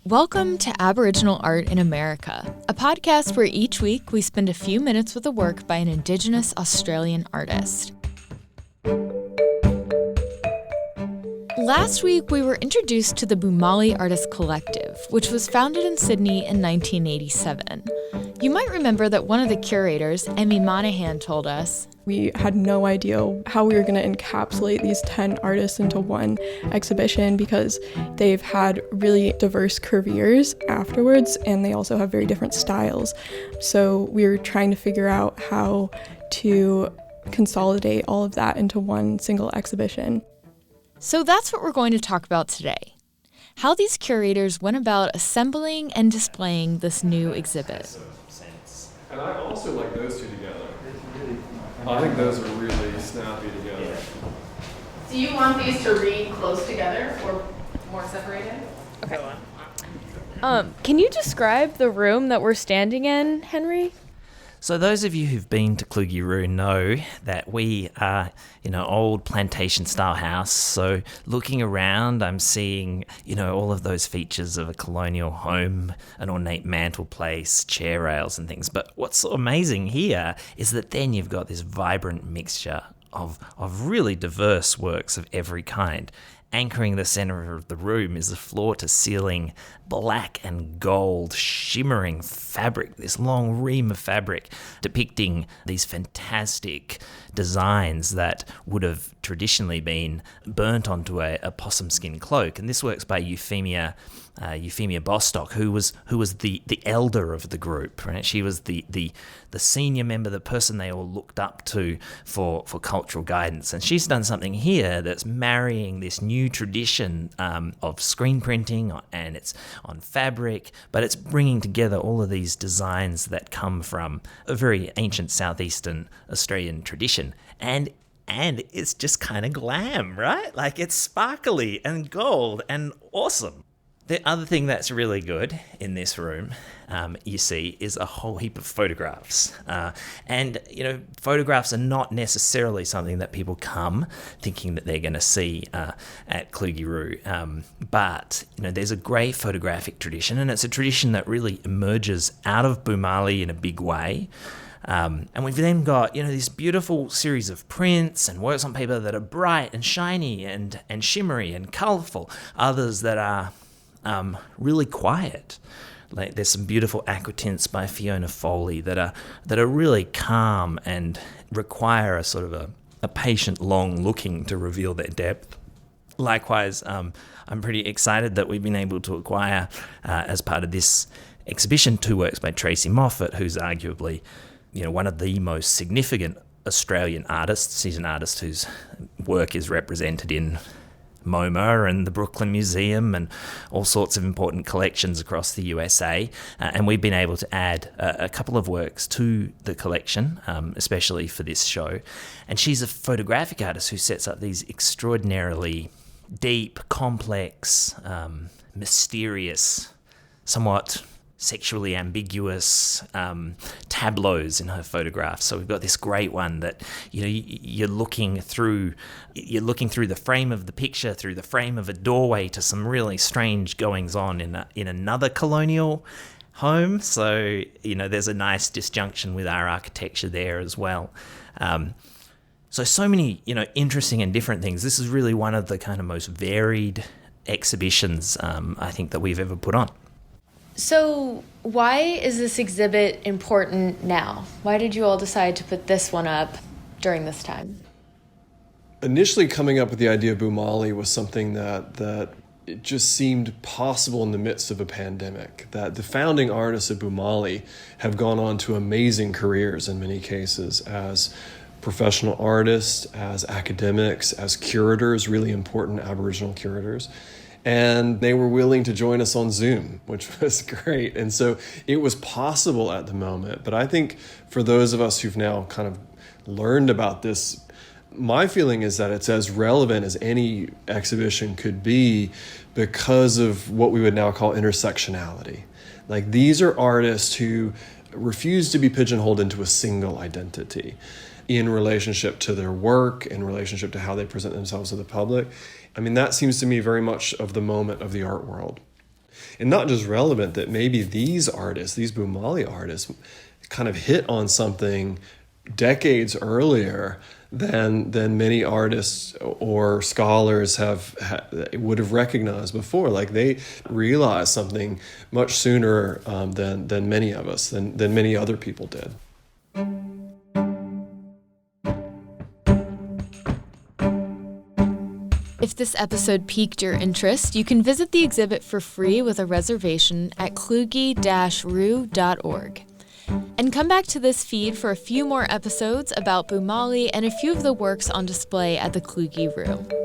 Welcome to Aboriginal Art in America, a podcast where each week we spend a few minutes with a work by an Indigenous Australian artist. Last week, we were introduced to the Boomalli Artist Collective, which was founded in Sydney in 1987. You might remember that one of the curators, Emmy Monahan, told us, we had no idea how we were going to encapsulate these 10 artists into one exhibition because they've had really diverse careers afterwards, and they also have very different styles. So we were trying to figure out how to consolidate all of that into one single exhibition. So that's what we're going to talk about today. How these curators went about assembling and displaying this new exhibit. And I also like those two together. I think those are really snappy together. Do you want these to read close together or more separated? Okay. Can you describe the room that we're standing in, Henry? So those of you who've been to Kluge-Ruhe know that we are in an old plantation-style house. So looking around, I'm seeing, all of those features of a colonial home, an ornate mantelpiece, chair rails and things. But what's so amazing here is that then you've got this vibrant mixture of really diverse works of every kind. Anchoring the center of the room is the floor-to-ceiling black and gold shimmering fabric, this long ream of fabric depicting these fantastic designs that would have traditionally been burnt onto a possum skin cloak. And this work's by Euphemia Bostock, who was the elder of the group, right? She was the senior member, the person they all looked up to for cultural guidance. And she's done something here that's marrying this new tradition of screen printing, and it's on fabric, but it's bringing together all of these designs that come from a very ancient southeastern Australian tradition. And it's just kind of glam, right? Like, it's sparkly and gold and awesome. The other thing that's really good in this room, you see, is a whole heap of photographs. And photographs are not necessarily something that people come thinking that they're going to see at Kluge-Ruhe. But there's a great photographic tradition, and it's a tradition that really emerges out of Boomalli in a big way. And we've then got, this beautiful series of prints and works on paper that are bright and shiny and shimmery and colourful. Others that are really quiet. Like, there's some beautiful aquatints by Fiona Foley that are really calm and require a sort of a patient long looking to reveal their depth. Likewise, I'm pretty excited that we've been able to acquire, as part of this exhibition, 2 works by Tracy Moffat, who's arguably one of the most significant Australian artists. She's an artist whose work is represented in MoMA and the Brooklyn Museum and all sorts of important collections across the USA. And we've been able to add a couple of works to the collection, especially for this show. And she's a photographic artist who sets up these extraordinarily deep, complex, mysterious, somewhat sexually ambiguous tableaus in her photographs. So we've got this great one that you're looking through the frame of the picture, through the frame of a doorway, to some really strange goings on in another colonial home. So there's a nice disjunction with our architecture there as well. So many interesting and different things. This is really one of the kind of most varied exhibitions I think that we've ever put on. So why is this exhibit important now? Why did you all decide to put this one up during this time? Initially, coming up with the idea of Boomalli was something that it just seemed possible in the midst of a pandemic, that the founding artists of Boomalli have gone on to amazing careers in many cases as professional artists, as academics, as curators, really important Aboriginal curators. And they were willing to join us on Zoom, which was great. And so it was possible at the moment. But I think for those of us who've now kind of learned about this, my feeling is that it's as relevant as any exhibition could be because of what we would now call intersectionality. Like, these are artists who refuse to be pigeonholed into a single identity in relationship to their work, in relationship to how they present themselves to the public. I mean, that seems to me very much of the moment of the art world. And not just relevant, that maybe these artists, these Boomalli artists, kind of hit on something decades earlier than many artists or scholars would have recognized before. Like, they realized something much sooner than many of us, than many other people did. If this episode piqued your interest, you can visit the exhibit for free with a reservation at kluge-ru.org. And come back to this feed for a few more episodes about Boomalli and a few of the works on display at the Kluge Ru.